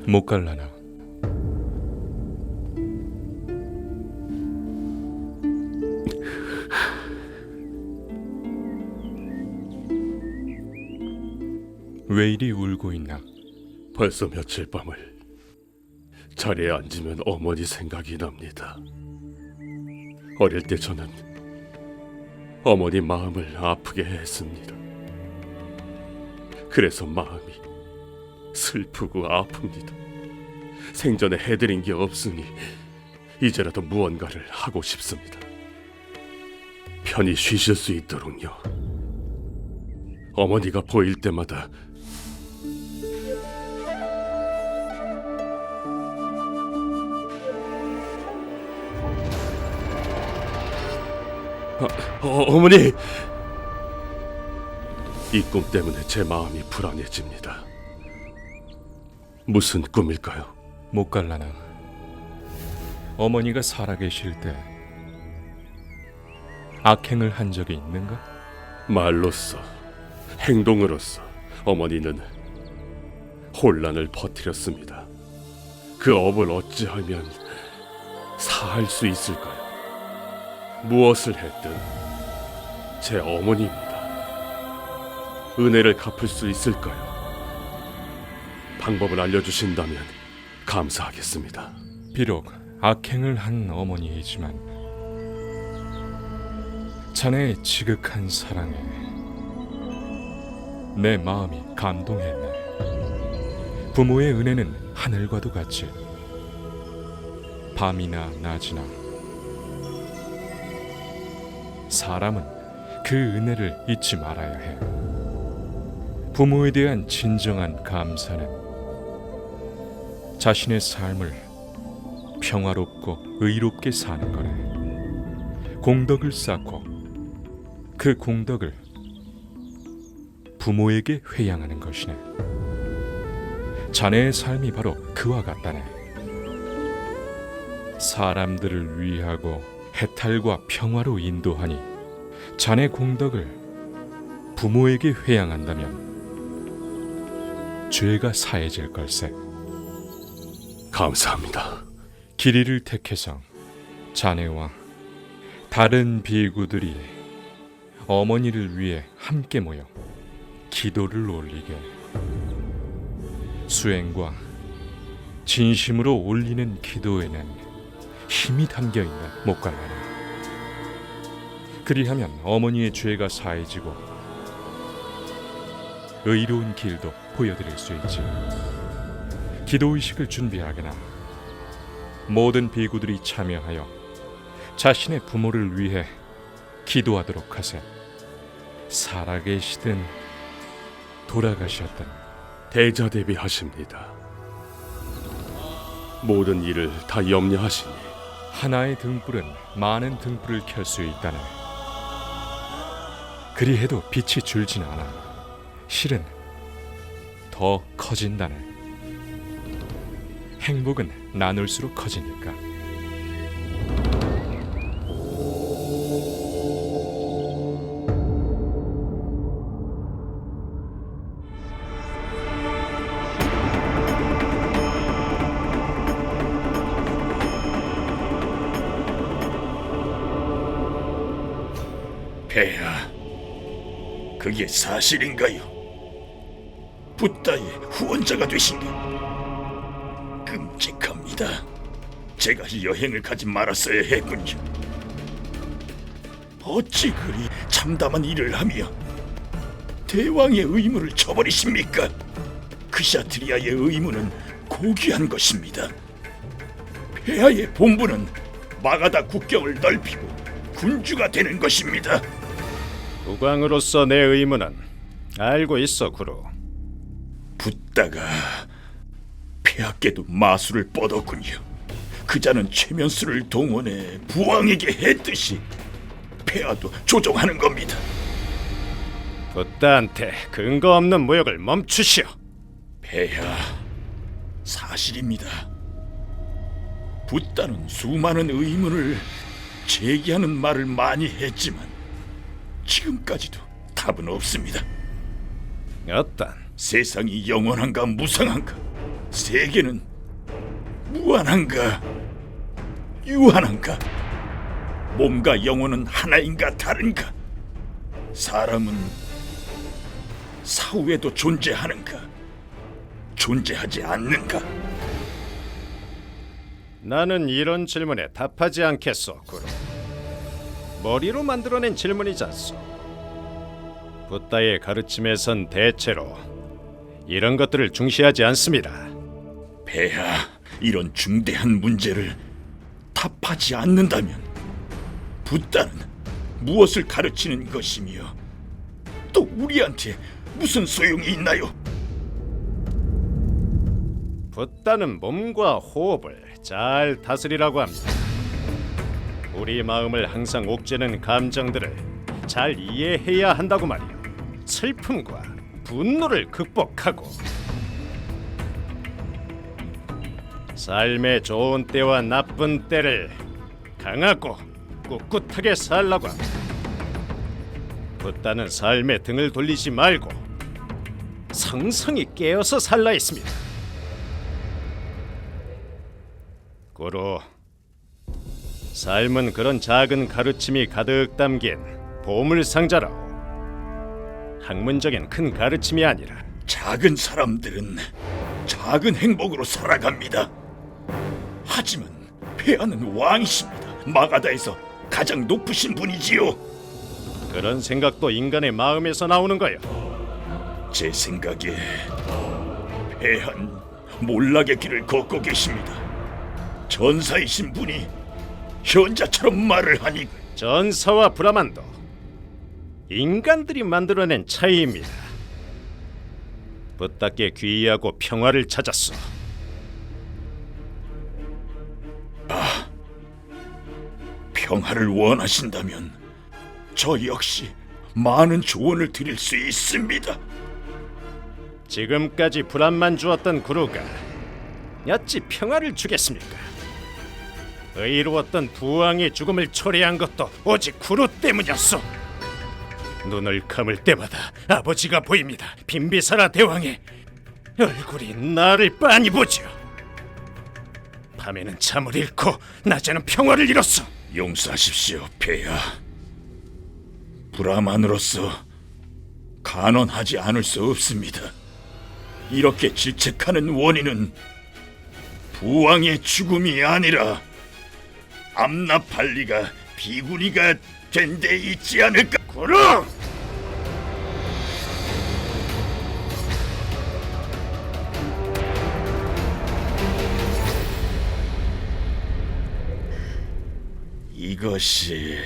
못 갈라나. 왜 이리 울고 있나? 벌써 며칠 밤을 자리에 앉으면 어머니 생각이 납니다. 어릴 때 저는 어머니 마음을 아프게 했습니다. 그래서 마음이 슬프고 아픕니다. 생전에 해드린 게 없으니 이제라도 무언가를 하고 싶습니다. 편히 쉬실 수 있도록요. 어머니가 보일 때마다 어머니! 이 꿈 때문에 제 마음이 불안해집니다. 무슨 꿈일까요? 못 갈라나. 어머니가 살아계실 때 악행을 한 적이 있는가? 말로써, 행동으로써 어머니는 혼란을 퍼뜨렸습니다. 그 업을 어찌하면 사할 수 있을까요? 무엇을 했든 제 어머니입니다. 은혜를 갚을 수 있을까요? 방법을 알려주신다면 감사하겠습니다. 비록 악행을 한 어머니이지만 자네의 지극한 사랑에 내 마음이 감동했네. 부모의 은혜는 하늘과도 같이 밤이나 낮이나 사람은 그 은혜를 잊지 말아야 해. 부모에 대한 진정한 감사는 자신의 삶을 평화롭고 의롭게 사는 거래. 공덕을 쌓고 그 공덕을 부모에게 회양하는 것이네. 자네의 삶이 바로 그와 같다네. 사람들을 위하고 해탈과 평화로 인도하니 자네 공덕을 부모에게 회양한다면 죄가 사해질 걸세. 감사합니다. 길이를 택해서 자네와 다른 비구들이 어머니를 위해 함께 모여 기도를 올리게. 수행과 진심으로 올리는 기도에는 힘이 담겨있나 못 갈라나. 그리하면 어머니의 죄가 사해지고 의로운 길도 보여드릴 수 있지. 기도의식을 준비하거나 모든 비구들이 참여하여 자신의 부모를 위해 기도하도록 하세. 살아계시든 돌아가셨든 대자대비하십니다. 모든 일을 다 염려하시니 하나의 등불은 많은 등불을 켤 수 있다네. 그리해도 빛이 줄진 않아. 실은 더 커진다네. 행복은 나눌수록 커지니까. 폐하, 그게 사실인가요? 붓다의 후원자가 되신 게 끔찍합니다. 제가 여행을 가지 말았어야 했군요. 어찌 그리 참담한 일을 하며 대왕의 의무를 저버리십니까? 크샤트리아의 의무는 고귀한 것입니다. 폐하의 본분은 마가다 국경을 넓히고 군주가 되는 것입니다. 국왕으로서 내 의무는 알고 있어, 구루. 붓다가 폐하께도 마술을 뻗었군요. 그자는 최면수를 동원해 부왕에게 했듯이 폐하도 조종하는 겁니다. 붓다한테 근거 없는 모욕을 멈추시오. 폐하, 사실입니다. 붓다는 수많은 의문을 제기하는 말을 많이 했지만 지금까지도 답은 없습니다. 어떤? 세상이 영원한가 무상한가, 세계는 무한한가 유한한가, 몸과 영혼은 하나인가 다른가, 사람은 사후에도 존재하는가 존재하지 않는가. 나는 이런 질문에 답하지 않겠소, 구루. 머리로 만들어낸 질문이지 않소. 붓다의 가르침에선 대체로 이런 것들을 중시하지 않습니다. 폐하, 이런 중대한 문제를 답하지 않는다면 붓다는 무엇을 가르치는 것이며 또 우리한테 무슨 소용이 있나요? 붓다는 몸과 호흡을 잘 다스리라고 합니다. 우리 마음을 항상 옥죄는 감정들을 잘 이해해야 한다고 말이요. 슬픔과 분노를 극복하고 삶의 좋은 때와 나쁜 때를 강하고 꿋꿋하게 살라고 합니다. 붓다는 삶에 등을 돌리지 말고 성성히 깨어서 살라 했습니다. 고로, 삶은 그런 작은 가르침이 가득 담긴 보물상자라오. 학문적인 큰 가르침이 아니라 작은 사람들은 작은 행복으로 살아갑니다. 하지만 폐하는 왕이십니다. 마가다에서 가장 높으신 분이지요. 그런 생각도 인간의 마음에서 나오는 거요. 제 생각에 폐하는 몰락의 길을 걷고 계십니다. 전사이신 분이 현자처럼 말을 하니 전사와 브라만도 인간들이 만들어낸 차이입니다. 붓다께 귀의하고 평화를 찾았어. 평화를 원하신다면 저 역시 많은 조언을 드릴 수 있습니다. 지금까지 불안만 주었던 구루가 어찌 평화를 주겠습니까? 의로웠던 부왕의 죽음을 초래한 것도 오직 구루 때문이었소. 눈을 감을 때마다 아버지가 보입니다. 빈비사라 대왕의 얼굴이 나를 빤히 보죠. 밤에는 잠을 잃고 낮에는 평화를 잃었어. 용서하십시오, 폐하. 브라만으로서 간언하지 않을 수 없습니다. 이렇게 질책하는 원인은 부왕의 죽음이 아니라 암나팔리가 비구니가 된 데 있지 않을까? 구루! 이것이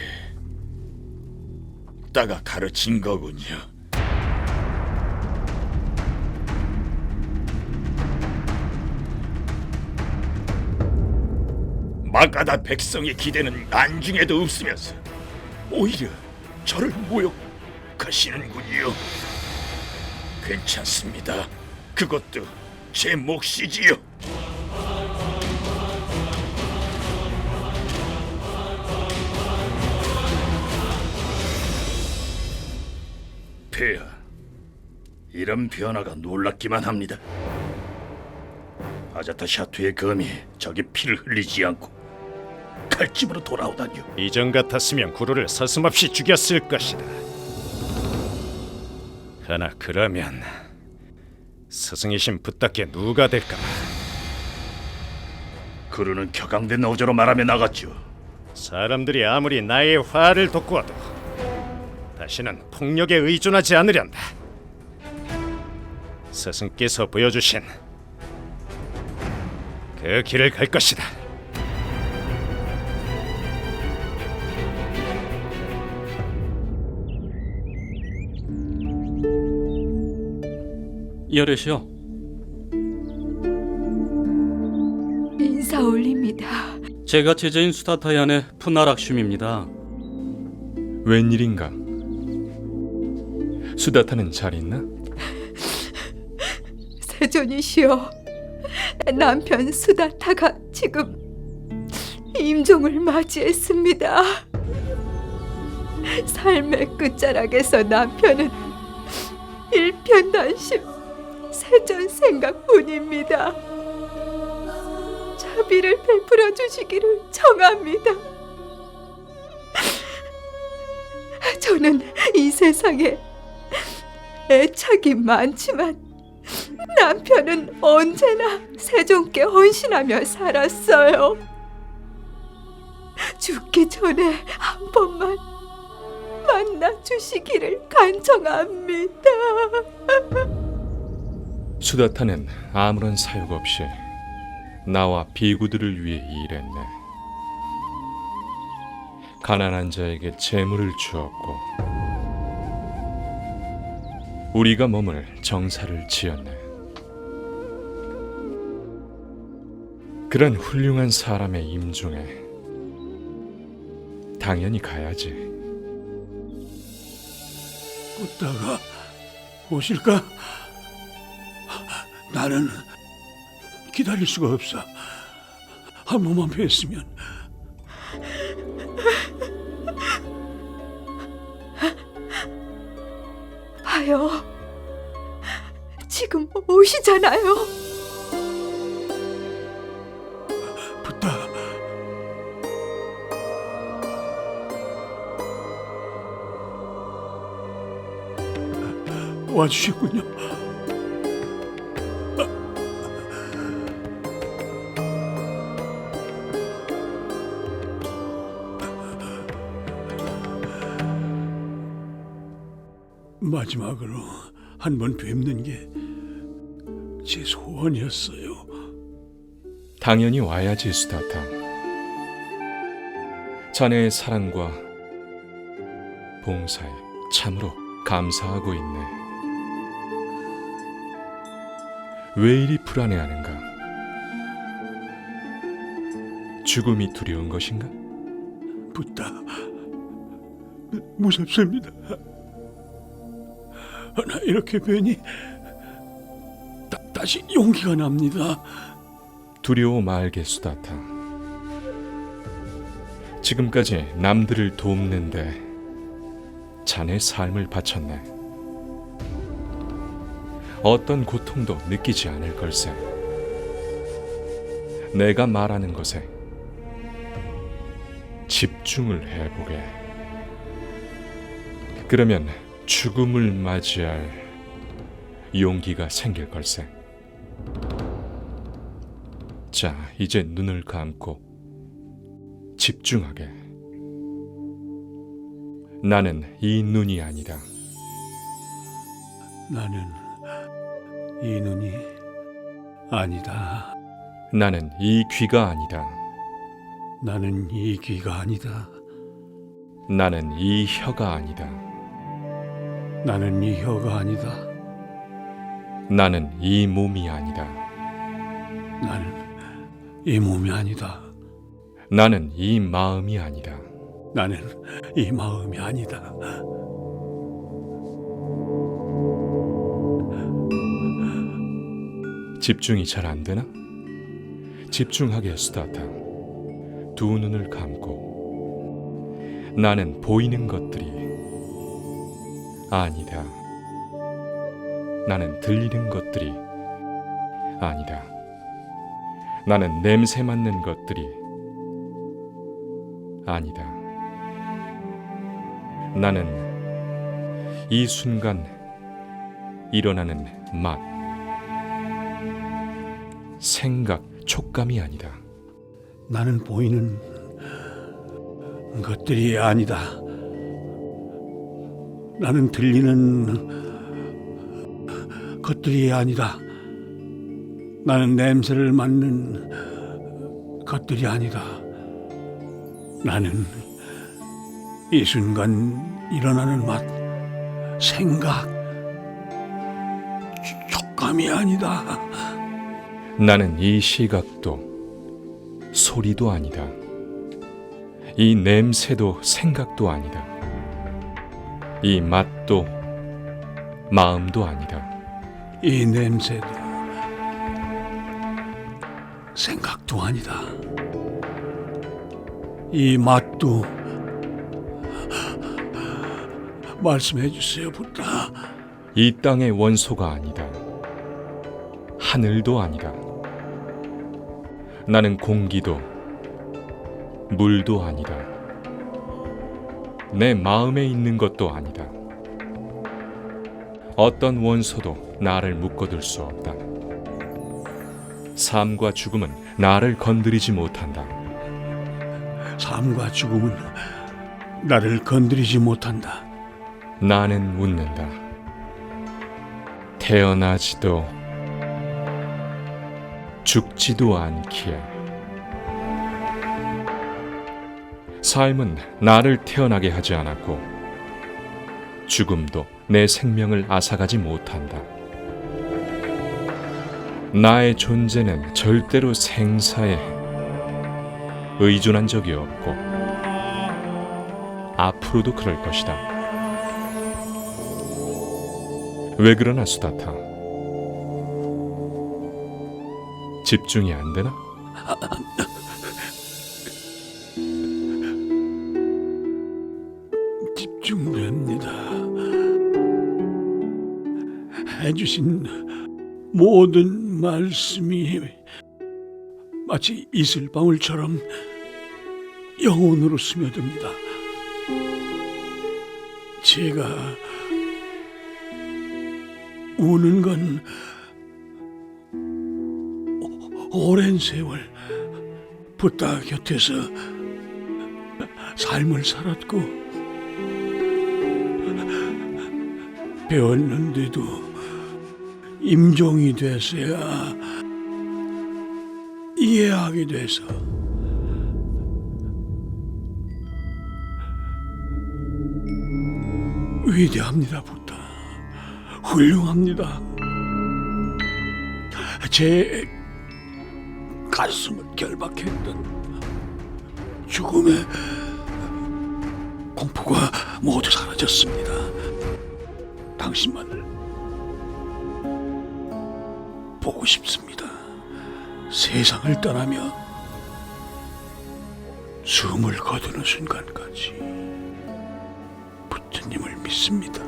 따가 가르친 거군요. 마가다 백성의 기대는 안중에도 없으면서 오히려 저를 모욕하시는군요. 괜찮습니다. 그것도 제 몫이지요. 폐하, 이런 변화가 놀랍기만 합니다. 아자타 샤투의 검이 적의 피를 흘리지 않고 칼집으로 돌아오다니요. 이전 같았으면 구루를 서슴없이 죽였을 것이다. 하나 그러면 스승이신 붓다께 누가 될까? 그루는 격앙된 어조로 말하며 나갔죠. 사람들이 아무리 나의 화를 돋구어도 다시는 폭력에 의존하지 않으련다. 스승께서 보여주신 그 길을 갈 것이다. 여르시오, 사울입니다. 제가 제자인 수다타의 아내 푸나락슘입니다. 웬일인가? 수다타는 잘 있나? 세존이시여, 남편 수다타가 지금 임종을 맞이했습니다. 삶의 끝자락에서 남편은 일편단심 세존 생각뿐입니다. 자비를 베풀어 주시기를 청합니다. 저는 이 세상에 애착이 많지만 남편은 언제나 세존께 헌신하며 살았어요. 죽기 전에 한 번만 만나 주시기를 간청합니다. 수다타는 아무런 사육 없이 나와 비구들을 위해 일했네. 가난한 자에게 재물을 주었고 우리가 머물 정사를 지었네. 그런 훌륭한 사람의 임종에 당연히 가야지. 부다가 오실까? 나는 기다릴 수가 없어. 한 번만 뵀으면. 봐요, 지금 오시잖아요. 부다. 와주셨군요. 마지막으로 한 번 뵙는 게 제 소원이었어요. 당연히 와야지, 수다타. 자네의 사랑과 봉사에 참으로 감사하고 있네. 왜 이리 불안해하는가? 죽음이 두려운 것인가? 부다, 무섭습니다. 나 이렇게 뵈니 다시 용기가 납니다. 두려워 말게, 수다타. 지금까지 남들을 돕는데 자네 삶을 바쳤네. 어떤 고통도 느끼지 않을 걸세. 내가 말하는 것에 집중을 해보게. 그러면 죽음을 맞이할 용기가 생길 걸세. 자, 이제 눈을 감고 집중하게. 나는 이 눈이 아니다. 나는 이 눈이 아니다. 나는 이 귀가 아니다. 나는 이 귀가 아니다. 나는 이 혀가 아니다. 나는 이 혀가 아니다. 나는 이 몸이 아니다. 나는 이 몸이 아니다. 나는 이 마음이 아니다. 나는 이 마음이 아니다. 집중이 잘 안 되나? 집중하게, 수다타. 두 눈을 감고 나는 보이는 것들이 아니다. 나는 들리는 것들이 아니다. 나는 냄새 맡는 것들이 아니다. 나는 이 순간 일어나는 맛, 생각, 촉감이 아니다. 나는 보이는 것들이 아니다. 나는 들리는 것들이 아니다. 나는 냄새를 맡는 것들이 아니다. 나는 이 순간 일어나는 맛, 생각, 촉감이 아니다. 나는 이 시각도 소리도 아니다. 이 냄새도 생각도 아니다. 이 맛도 마음도 아니다. 이 냄새도 생각도 아니다. 이 맛도 말씀해 주세요, 부다. 이 땅의 원소가 아니다. 하늘도 아니다. 나는 공기도 물도 아니다. 내 마음에 있는 것도 아니다. 어떤 원소도 나를 묶어둘 수 없다. 삶과 죽음은 나를 건드리지 못한다. 삶과 죽음은 나를 건드리지 못한다. 나는 웃는다. 태어나지도 죽지도 않기에. 삶은 나를 태어나게 하지 않았고 죽음도 내 생명을 앗아가지 못한다. 나의 존재는 절대로 생사에 의존한 적이 없고 앞으로도 그럴 것이다. 왜 그러나 수다타? 집중이 안 되나? 집중됩니다. 해주신 모든 말씀이 마치 이슬방울처럼 영혼으로 스며듭니다. 제가 우는 건 오랜 세월 부다 곁에서 삶을 살았고 배웠는데도 임종이 돼서야 이해하게 돼서 위대합니다, 부다. 훌륭합니다. 제 가슴을 결박했던 죽음의 공포가 모두 사라졌습니다. 당신만을 보고 싶습니다. 세상을 떠나며 숨을 거두는 순간까지 부처님을 믿습니다.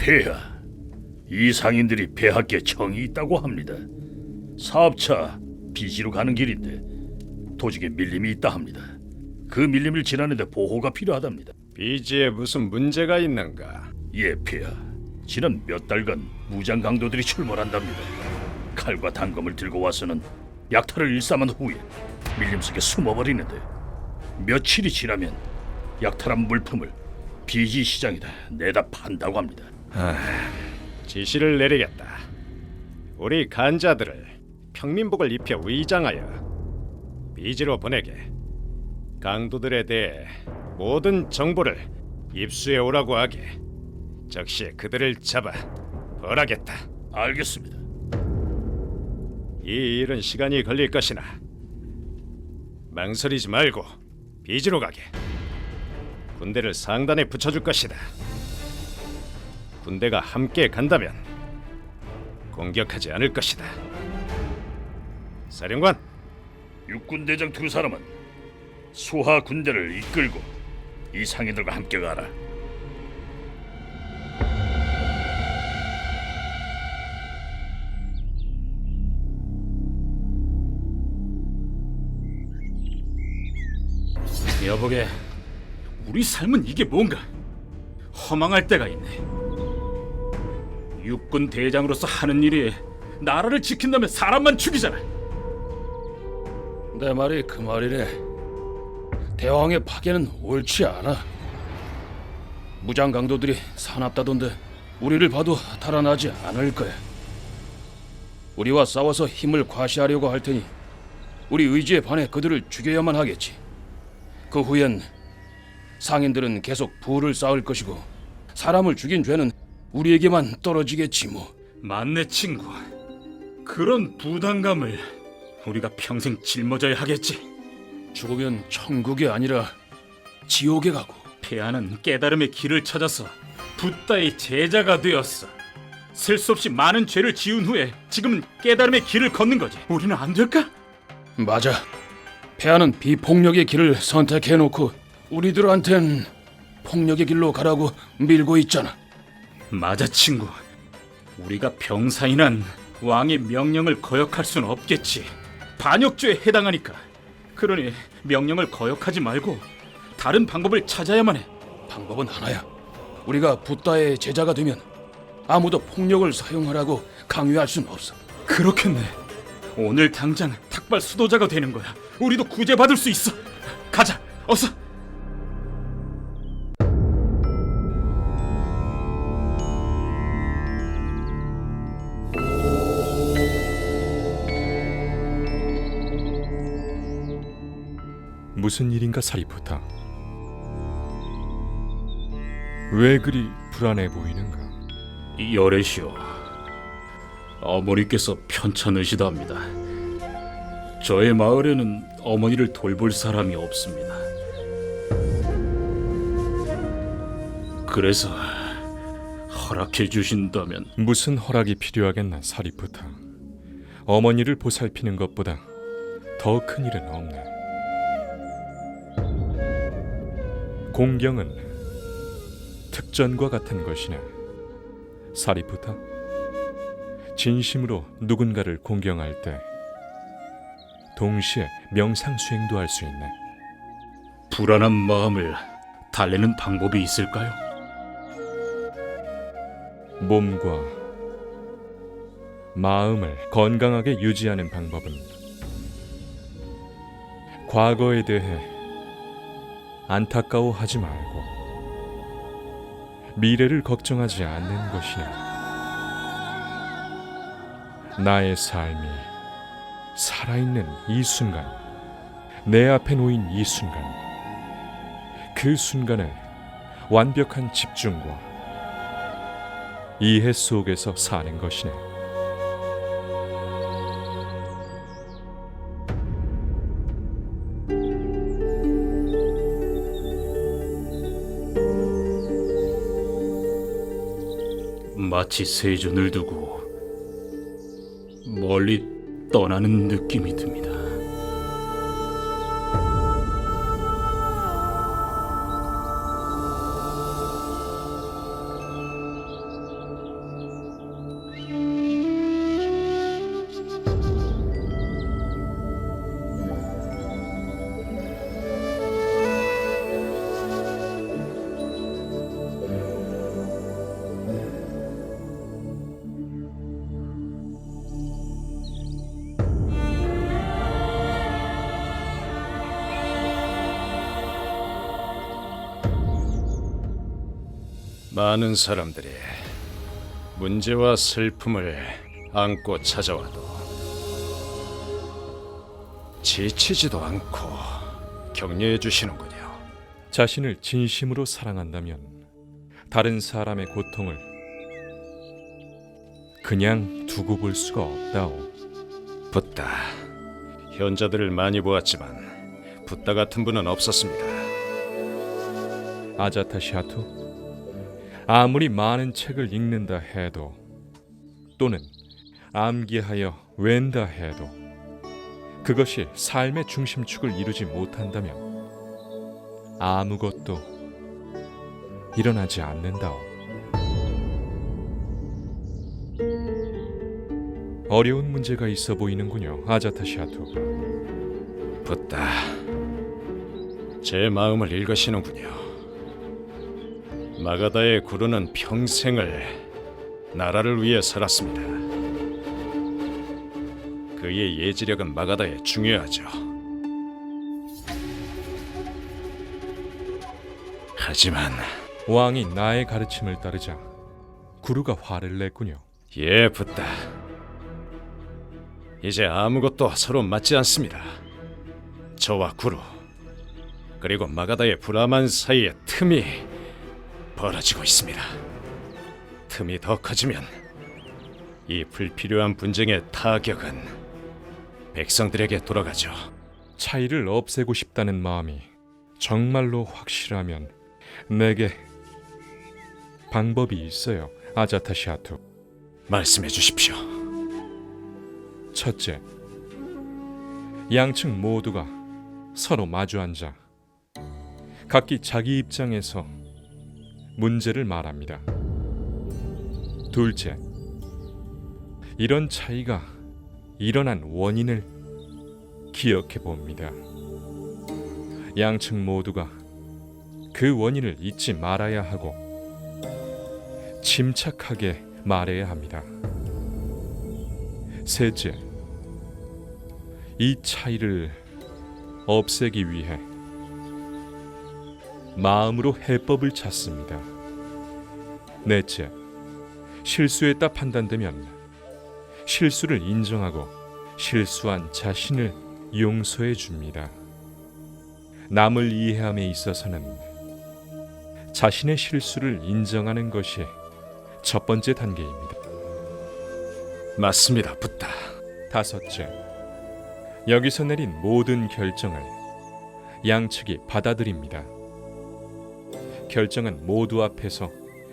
폐하, 이 상인들이 폐하께 정이 있다고 합니다. 사업차 비지로 가는 길인데 도중에 밀림이 있다 합니다. 그 밀림을 지나는데 보호가 필요하답니다. 비지에 무슨 문제가 있는가? 예, 폐하. 지난 몇 달간 무장 강도들이 출몰한답니다. 칼과 단검을 들고 와서는 약탈을 일삼은 후에 밀림 속에 숨어버리는데 며칠이 지나면 약탈한 물품을 비지 시장에다 내다 판다고 합니다. 지시를 내리겠다. 우리 간자들을 평민복을 입혀 위장하여 비지로 보내게. 강도들에 대해 모든 정보를 입수해 오라고 하게. 즉시 그들을 잡아 벌하겠다. 알겠습니다. 이 일은 시간이 걸릴 것이나 망설이지 말고 비지로 가게. 군대를 상단에 붙여줄 것이다. 군대가 함께 간다면 공격하지 않을 것이다. 사령관, 육군 대장 두 사람은 수하 군대를 이끌고 이 상인들과 함께 가라. 여보게, 우리 삶은 이게 뭔가 허망할 때가 있네. 육군 대장으로서 하는 일이 나라를 지킨다면 사람만 죽이잖아. 내 말이 그 말이래. 대왕의 파괴는 옳지 않아. 무장 강도들이 사납다던데 우리를 봐도 달아나지 않을 거야. 우리와 싸워서 힘을 과시하려고 할 테니 우리 의지에 반해 그들을 죽여야만 하겠지. 그 후엔 상인들은 계속 부를 쌓을 것이고 사람을 죽인 죄는 우리에게만 떨어지겠지 뭐. 맞네 친구. 그런 부담감을 우리가 평생 짊어져야 하겠지. 죽으면 천국이 아니라 지옥에 가고. 폐하는 깨달음의 길을 찾아서 붓다의 제자가 되었어. 셀 수 없이 많은 죄를 지은 후에 지금은 깨달음의 길을 걷는 거지. 우리는 안 될까? 맞아. 폐하는 비폭력의 길을 선택해놓고 우리들한텐 폭력의 길로 가라고 밀고 있잖아. 맞아 친구. 우리가 병사인한 왕의 명령을 거역할 수는 없겠지. 반역죄에 해당하니까. 그러니 명령을 거역하지 말고 다른 방법을 찾아야만 해. 방법은 하나야. 우리가 붓다의 제자가 되면 아무도 폭력을 사용하라고 강요할 순 없어. 그렇겠네. 오늘 당장 탁발 수도자가 되는 거야. 우리도 구제받을 수 있어. 가자, 어서. 무슨 일인가 사리푸타? 왜 그리 불안해 보이는가? 열애시오. 어머니께서 편찮으시답니다. 저의 마을에는 어머니를 돌볼 사람이 없습니다. 그래서 허락해 주신다면. 무슨 허락이 필요하겠나 사리푸타? 어머니를 보살피는 것보다 더 큰 일은 없네. 공경은 특전과 같은 것이네. 사리푸타, 진심으로 누군가를 공경할 때 동시에 명상 수행도 할 수 있네. 불안한 마음을 달래는 방법이 있을까요? 몸과 마음을 건강하게 유지하는 방법은 과거에 대해 안타까워하지 말고 미래를 걱정하지 않는 것이네. 나의 삶이 살아있는 이 순간, 내 앞에 놓인 이 순간, 그 순간을 완벽한 집중과 이해 속에서 사는 것이네. 마치 세존을 두고 멀리 떠나는 느낌이 듭니다. 많은 사람들이 문제와 슬픔을 안고 찾아와도 지치지도 않고 격려해 주시는군요. 자신을 진심으로 사랑한다면 다른 사람의 고통을 그냥 두고 볼 수가 없다오. 붓다, 현자들을 많이 보았지만 붓다 같은 분은 없었습니다. 아자타시아투, 아무리 많은 책을 읽는다 해도 또는 암기하여 외운다 해도 그것이 삶의 중심축을 이루지 못한다면 아무것도 일어나지 않는다오. 어려운 문제가 있어 보이는군요, 아자타시아토. 붓다, 제 마음을 읽으시는군요. 마가다의 구루는 평생을 나라를 위해 살았습니다. 그의 예지력은 마가다에 중요하죠. 하지만 왕이 나의 가르침을 따르자 구루가 화를 냈군요. 예, 붓다. 이제 아무것도 서로 맞지 않습니다. 저와 구루, 그리고 마가다의 브라만 사이에 틈이 벌어지고 있습니다. 틈이 더 커지면 이 불필요한 분쟁의 타격은 백성들에게 돌아가죠. 차이를 없애고 싶다는 마음이 정말로 확실하면 내게 방법이 있어요, 아자타시아토. 말씀해 주십시오. 첫째, 양측 모두가 서로 마주 앉아 각기 자기 입장에서 문제를 말합니다. 둘째, 이런 차이가 일어난 원인을 기억해 봅니다. 양측 모두가 그 원인을 잊지 말아야 하고 침착하게 말해야 합니다. 셋째, 이 차이를 없애기 위해 마음으로 해법을 찾습니다. 넷째, 실수했다 판단되면 실수를 인정하고 실수한 자신을 용서해 줍니다. 남을 이해함에 있어서는 자신의 실수를 인정하는 것이 첫 번째 단계입니다. 맞습니다, 붓다. 다섯째, 여기서 내린 모든 결정을 양측이 받아들입니다. 결정은 모두 앞에서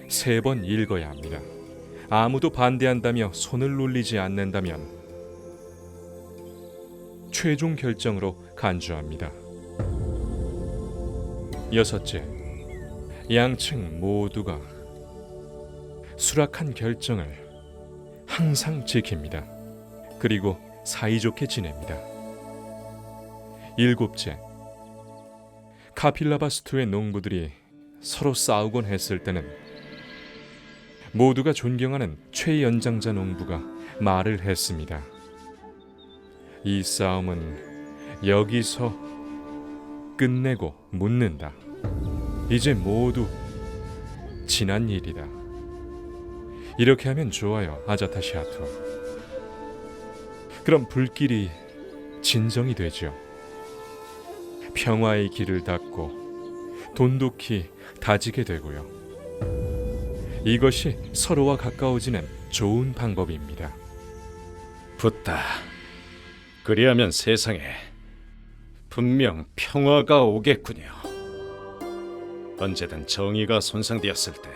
3번 읽어야 합니다. 아무도 반대한다며 손을 놀리지 않는다면 최종 결정으로 간주합니다. 여섯째, 양측 모두가 수락한 결정을 항상 지킵니다. 그리고 사이좋게 지냅니다. 일곱째, 카필라바스투의 농부들이 서로 싸우곤 했을 때는 모두가 존경하는 최연장자 농부가 말을 했습니다. 이 싸움은 여기서 끝내고 묻는다. 이제 모두 지난 일이다. 이렇게 하면 좋아요, 아자타시아토. 그럼 불길이 진정이 되죠. 평화의 길을 닫고 돈독히 다지게 되고요. 이것이 서로와 가까워지는 좋은 방법입니다. 붓다. 그리하면 세상에 분명 평화가 오겠군요. 언제든 정의가 손상되었을 때,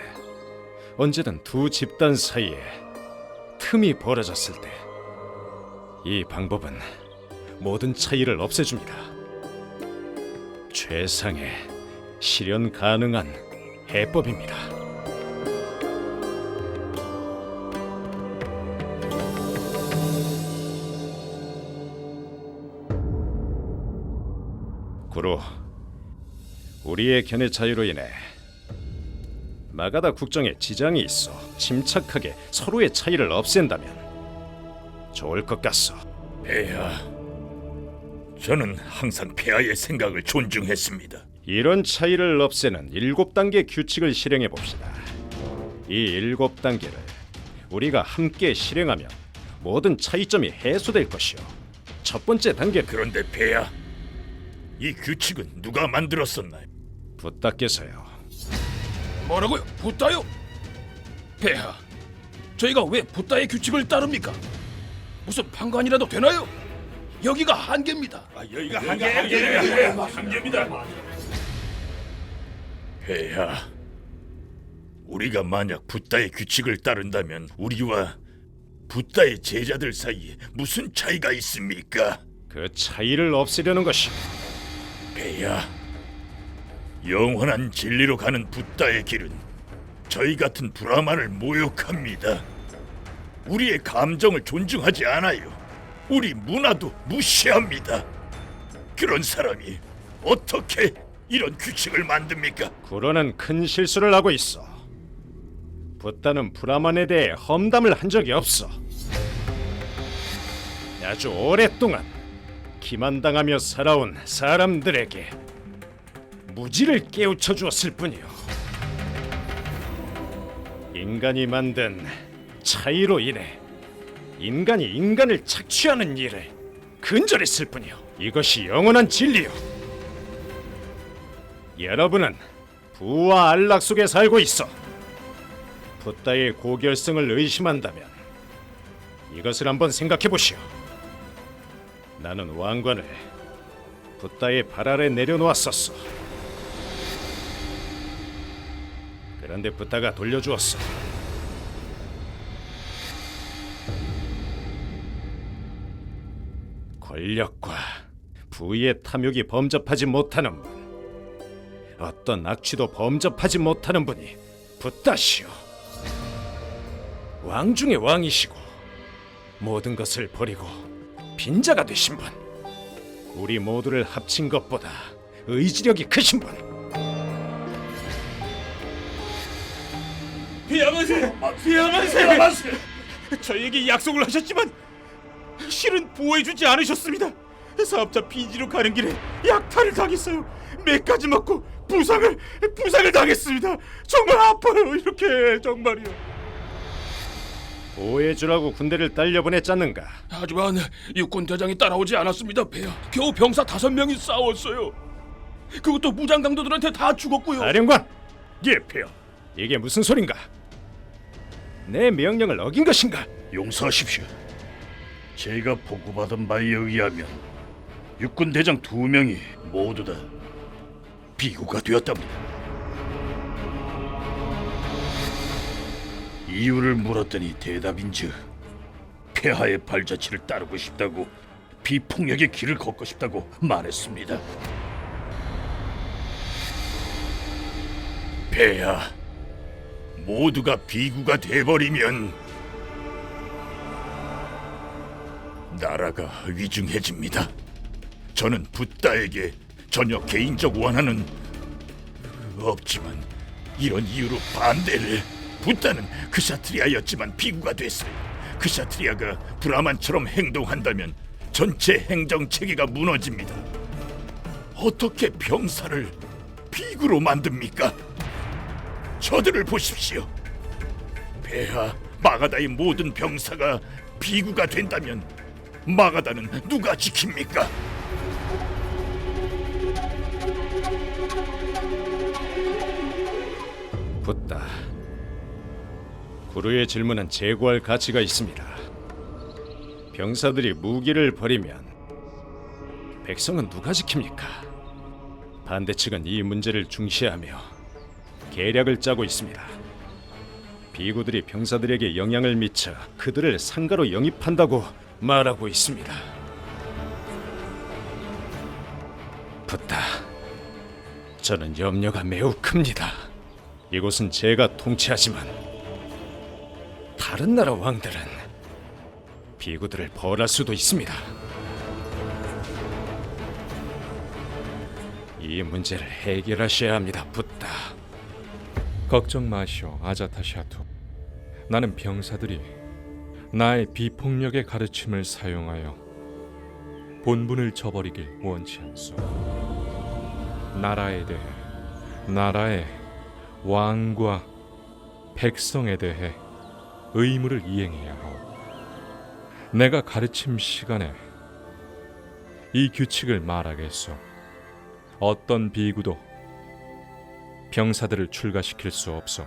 언제든 두 집단 사이에 틈이 벌어졌을 때, 이 방법은 모든 차이를 없애줍니다. 최상의 실현 가능한 해법입니다. 구루, 우리의 견해 차이로 인해 마가다 국정에 지장이 있어 침착하게 서로의 차이를 없앤다면 좋을 것 같소. 폐하, 저는 항상 폐하의 생각을 존중했습니다. 이런 차이를 없애는 7단계 규칙을 실행해 봅시다. 이 7단계를 우리가 함께 실행하면 모든 차이점이 해소될 것이요. 첫 번째 단계는 그런데 폐하, 이 규칙은 누가 만들었었나요? 붓다께서요. 뭐라고요? 붓다요? 폐하, 저희가 왜 붓다의 규칙을 따릅니까? 무슨 판관이라도 되나요? 여기가 한계입니다. 여기가 한계입니다. 폐하, 우리가 만약 붓다의 규칙을 따른다면 우리와 붓다의 제자들 사이에 무슨 차이가 있습니까? 그 차이를 없애려는 것이 폐하, 영원한 진리로 가는 붓다의 길은 저희 같은 브라만을 모욕합니다. 우리의 감정을 존중하지 않아요. 우리 문화도 무시합니다. 그런 사람이 어떻게 이런 규칙을 만듭니까? 구로는 큰 실수를 하고 있어. 붓다는 브라만에 대해 험담을 한 적이 없어. 아주 오랫동안 기만당하며 살아온 사람들에게 무지를 깨우쳐 주었을 뿐이요. 인간이 만든 차이로 인해 인간이 인간을 착취하는 일을 근절했을 뿐이요. 이것이 영원한 진리요. 여러분은 부와 안락 속에 살고 있어. 붓다의 고결성을 의심한다면 이것을 한번 생각해 보시오. 나는 왕관을 붓다의 발 아래 내려놓았었어. 그런데 붓다가 돌려주었어. 권력과 부의 탐욕이 범접하지 못하는 분, 어떤 악취도 범접하지 못하는 분이 붓다시오. 왕 중의 왕이시고 모든 것을 버리고 빈자가 되신 분, 우리 모두를 합친 것보다 의지력이 크신 분. 비양만세! 저희에게 약속을 하셨지만 실은 보호해주지 않으셨습니다. 사업자 빈지로 가는 길에 약탈을 당했어요. 매까지 맞고 부상을 당했습니다. 정말 아파요. 이렇게 정말이요. 보호해주라고 군대를 딸려보냈잖는가. 하지만 육군 대장이 따라오지 않았습니다, 폐하. 겨우 병사 5명이 싸웠어요. 그것도 무장 강도들한테 다 죽었고요. 사령관! 예, 폐하. 이게 무슨 소린가? 내 명령을 어긴 것인가? 용서하십시오. 제가 보고받은 바에 의하면 육군 대장 2명이 모두 다 비구가 되었답니다. 이유를 물었더니 대답인즉 폐하의 발자취를 따르고 싶다고, 비폭력의 길을 걷고 싶다고 말했습니다. 폐하, 모두가 비구가 돼버리면 나라가 위중해집니다. 저는 붓다에게 전혀 개인적 원한은 없지만 이런 이유로 반대를. 붓다는 크샤트리아였지만 비구가 됐어요. 크샤트리아가 브라만처럼 행동한다면 전체 행정 체계가 무너집니다. 어떻게 병사를 비구로 만듭니까? 저들을 보십시오. 폐하, 마가다의 모든 병사가 비구가 된다면 마가다는 누가 지킵니까? 붓다. 구루의 질문은 재고할 가치가 있습니다. 병사들이 무기를 버리면 백성은 누가 지킵니까? 반대측은 이 문제를 중시하며 계략을 짜고 있습니다. 비구들이 병사들에게 영향을 미쳐 그들을 상가로 영입한다고 말하고 있습니다. 붓다, 저는 염려가 매우 큽니다. 이곳은 제가 통치하지만 다른 나라 왕들은 비구들을 벌할 수도 있습니다. 이 문제를 해결하셔야 합니다, 붓다. 걱정 마시오, 아자타샤투. 나는 병사들이 나의 비폭력의 가르침을 사용하여 본분을 저버리길 원치 않소. 나라에 대해, 나라의 왕과 백성에 대해 의무를 이행해야 하오. 내가 가르침 시간에 이 규칙을 말하겠소. 어떤 비구도 병사들을 출가시킬 수 없어.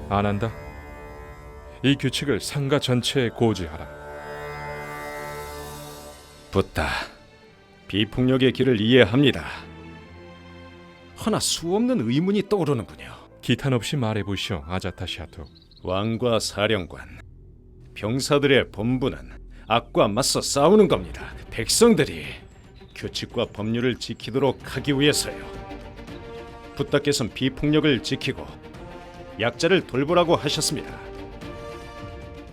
안 한다? 이 규칙을 상가 전체에 고지하라. 붓다, 비폭력의 길을 이해합니다. 허나 수없는 의문이 떠오르는군요. 기탄 없이 말해보시오, 아자타샤투. 왕과 사령관, 병사들의 본분은 악과 맞서 싸우는 겁니다. 백성들이 규칙과 법률을 지키도록 하기 위해서요. 붓다께서는 비폭력을 지키고 약자를 돌보라고 하셨습니다.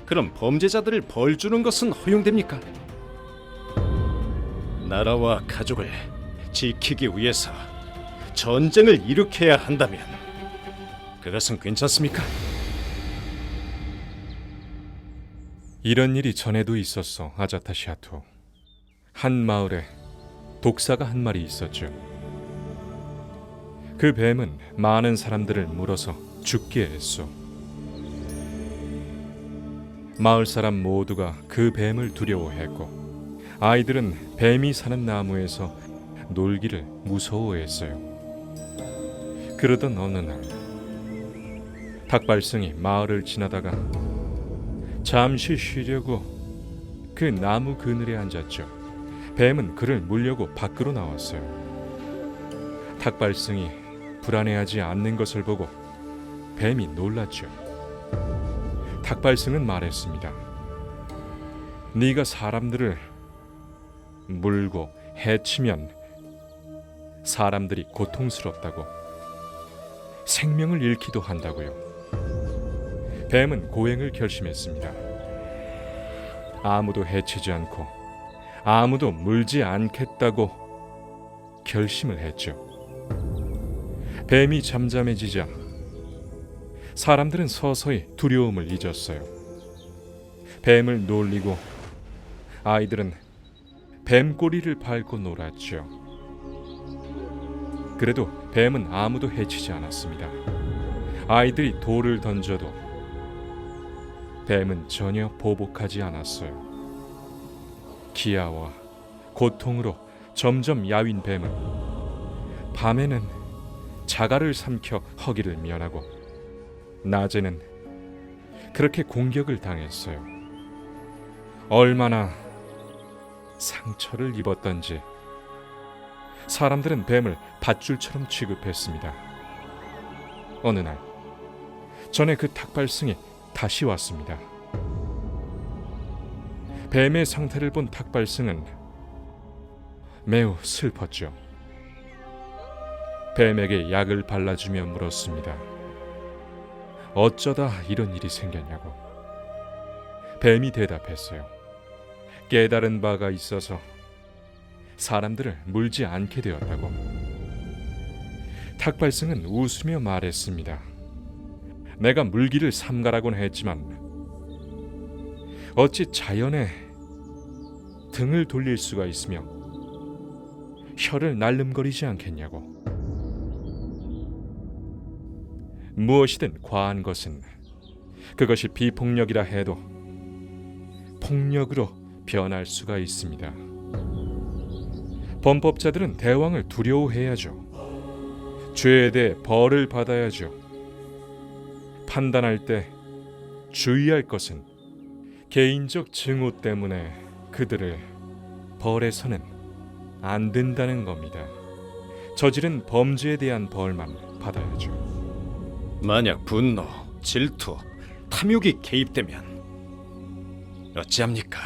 그럼 범죄자들을 벌 주는 것은 허용됩니까? 나라와 가족을 지키기 위해서 전쟁을 일으켜야 한다면 그것은 괜찮습니까? 이런 일이 전에도 있었어, 아자타시아토. 한 마을에 독사가 한 마리 있었죠. 그 뱀은 많은 사람들을 물어서 죽게 했소. 마을 사람 모두가 그 뱀을 두려워했고 아이들은 뱀이 사는 나무에서 놀기를 무서워했어요. 그러던 어느 날 닭발성이 마을을 지나다가 잠시 쉬려고 그 나무 그늘에 앉았죠. 뱀은 그를 물려고 밖으로 나왔어요. 닭발성이 불안해하지 않는 것을 보고 뱀이 놀랐죠. 닭발성은 말했습니다. 네가 사람들을 물고 해치면 사람들이 고통스럽다고, 생명을 잃기도 한다고요. 뱀은 고행을 결심했습니다. 아무도 해치지 않고 아무도 물지 않겠다고 결심을 했죠. 뱀이 잠잠해지자 사람들은 서서히 두려움을 잊었어요. 뱀을 놀리고 아이들은 뱀 꼬리를 밟고 놀았죠. 그래도 뱀은 아무도 해치지 않았습니다. 아이들이 돌을 던져도 뱀은 전혀 보복하지 않았어요. 기아와 고통으로 점점 야윈 뱀은 밤에는 자갈을 삼켜 허기를 면하고 낮에는 그렇게 공격을 당했어요. 얼마나 상처를 입었던지 사람들은 뱀을 밧줄처럼 취급했습니다. 어느 날 전에 그 닭발승이 다시 왔습니다. 뱀의 상태를 본 닭발승은 매우 슬펐죠. 뱀에게 약을 발라주며 물었습니다. 어쩌다 이런 일이 생겼냐고. 뱀이 대답했어요. 깨달은 바가 있어서 사람들을 물지 않게 되었다고. 닭발승은 웃으며 말했습니다. 내가 물기를 삼가라곤 했지만 어찌 자연에 등을 돌릴 수가 있으며 혀를 날름거리지 않겠냐고. 무엇이든 과한 것은 그것이 비폭력이라 해도 폭력으로 변할 수가 있습니다. 범법자들은 대왕을 두려워해야죠. 죄에 대해 벌을 받아야죠. 판단할 때 주의할 것은 개인적 증오 때문에 그들을 벌해서는 안 된다는 겁니다. 저지른 범죄에 대한 벌만 받아야죠. 만약 분노, 질투, 탐욕이 개입되면 어찌합니까?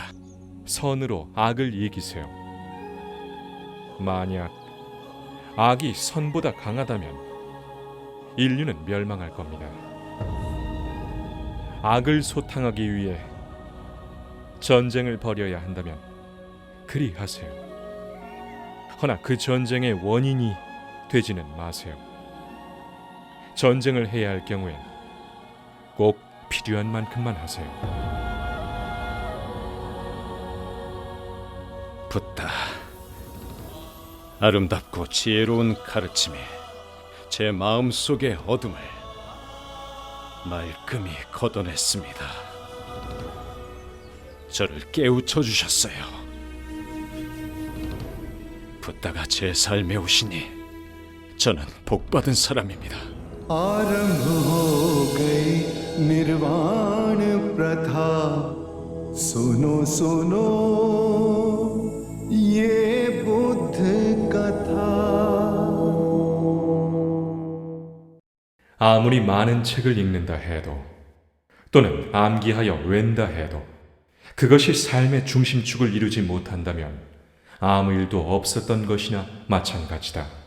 선으로 악을 이기세요. 만약 악이 선보다 강하다면 인류는 멸망할 겁니다. 악을 소탕하기 위해 전쟁을 벌여야 한다면 그리 하세요. 허나 그 전쟁의 원인이 되지는 마세요. 전쟁을 해야 할 경우엔 꼭 필요한 만큼만 하세요. 붓다. 아름답고 지혜로운 가르침이 제 마음속의 어둠을 말끔히 걷어냈습니다. 저를 깨우쳐 주셨어요. 붓다가 제 삶에 오시니 저는 복받은 사람입니다. आरंभ हो गई निर्वाण प्रथा सुनो सुनो ये बुद्ध कथा 아무리 많은 책을 읽는다 해도 또는 암기하여 웬다 해도 그것이 삶의 중심축을 이루지 못한다면 아무 일도 없었던 것이나 마찬가지다.